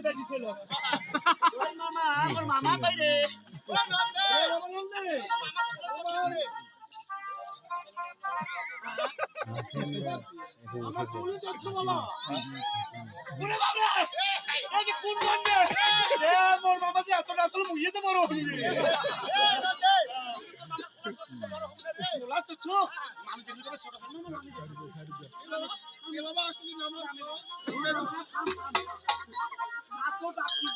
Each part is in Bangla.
দিছিল ওই মামা আমার মামা কই রে আমার তুই দেখছ মামা ওরে বাবা এই যে কোন গন্ডে এ মোর মামা যে এত আসল মুইতে বড় হই রে বলা তো তো আমি দেখি তবে ছোট ছোট না আমি এ বাবা আসলে নাম ঘুরে না আসো ডাকি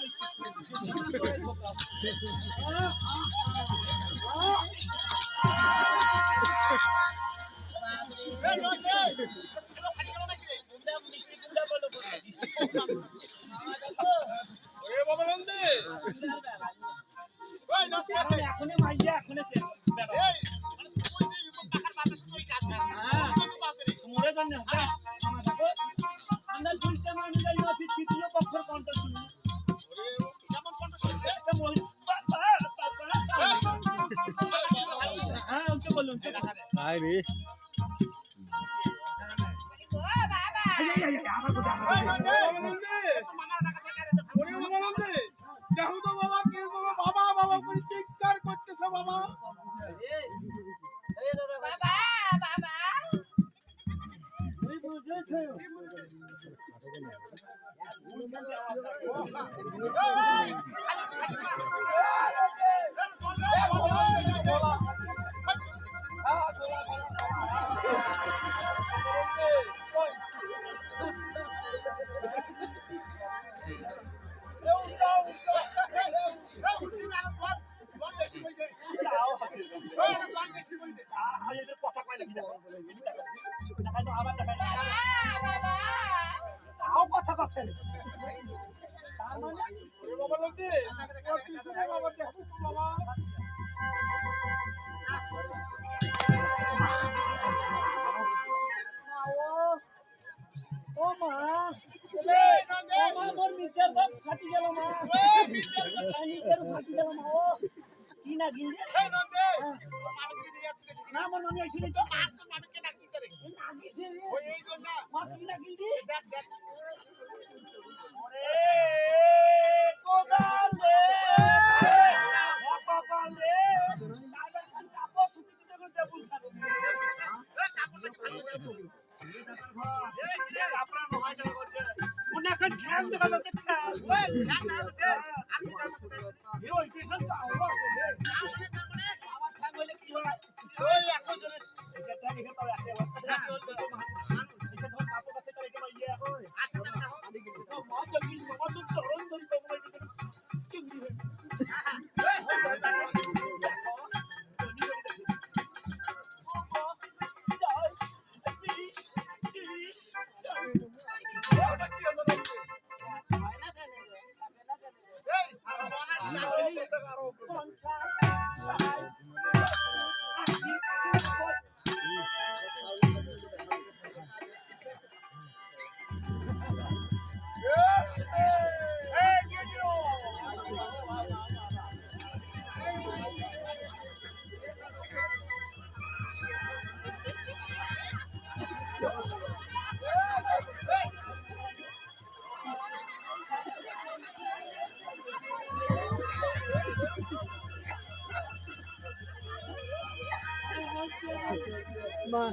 এখনই মাইয়া এখনই মরে যান না আমরা দুইটা মানুষ যাই না তৃতীয় পক্ষের কন্ট্যাক্ট শুনি কেমন কন্ট্যাক্ট হ্যাঁ ওকে বলুন আয় রে কথা কথা ও মা আমার মিটার বক্স ফাটি গেল মা মিটার ফাটি গেল মা ও কি না গিলবে না আমার মনে হইছিল তো মানুষকে ডাকছি করে নাগিছে রে ওই এই জন্য মা কি না গিলবি দেখ দেখ ওরে কোদাল রে বাবা রে দাদা খান কাপড় সুতি দিতে করে দেবুল খাবে এ কাপড় ভালো দেবু আপনার মহাই টাকা করবে ওনা খান ঝাম দেখা যাচ্ছে ঝাম ওই ঝাম না আছে আমি যাবো এই ওই কি খান আওয়া রে আমার খান বলে কি হয় ওই একজন এটা থেকে তো একটা এটা ধর কাপড় কাছে করে কি ইয়ে আচ্ছা দেখো তো মা জলদি বাবা তো তরণ ধরি তো মই চিংড়ি Ma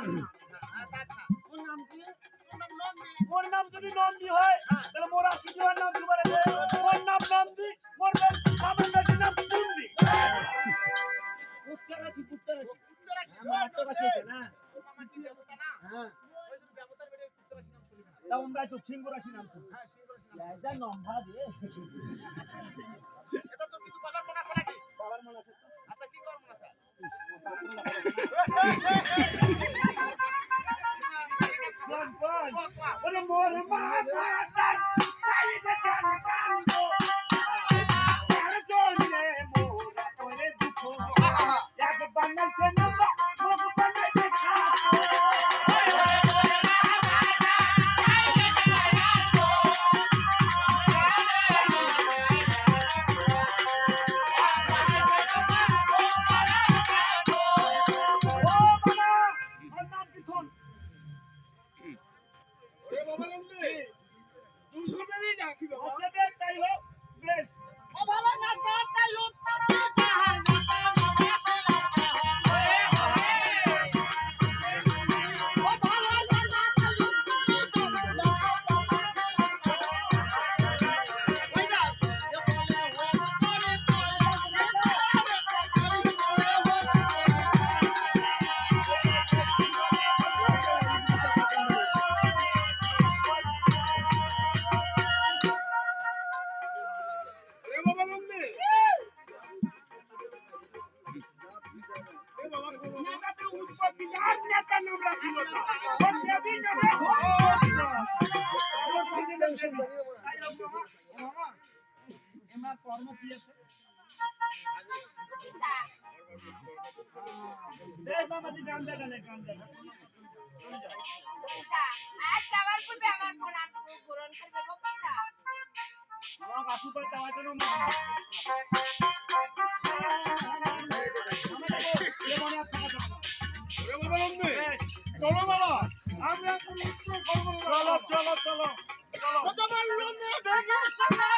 ওর নাম কি? ওর নাম যদি নন্দী হয় তাহলে মোর আশি দেওয়ার নাম দুবারে দে। ওর নাম নন্দী, মোর বাবার নাকি নাম কুন্দি। উত্তরাশি আমার উত্তরাশি এটা না। হ্যাঁ তা আমরা তো সিংহরাশি নাম তো। যা নম্বর দে। বাবার মনে আছে তো? ওরে মোর মাথা তাই বেটান কান্দো আর জলে মোরা করে দুঃখ এক বানাইছে না মুখ বানাইছে কর্ম কি আছে দেখ বাবা দি গান দেন গান দেন আজ যাওয়ার পূর্বে আমার ফোন আপনি পূরণ করবে গোপালটা আমার আসু পায় তাওয়া কেন চলো বাবা আমরা এখন চলো চলো চলো চলো চলো তোমার লোনে ভেঙে সারা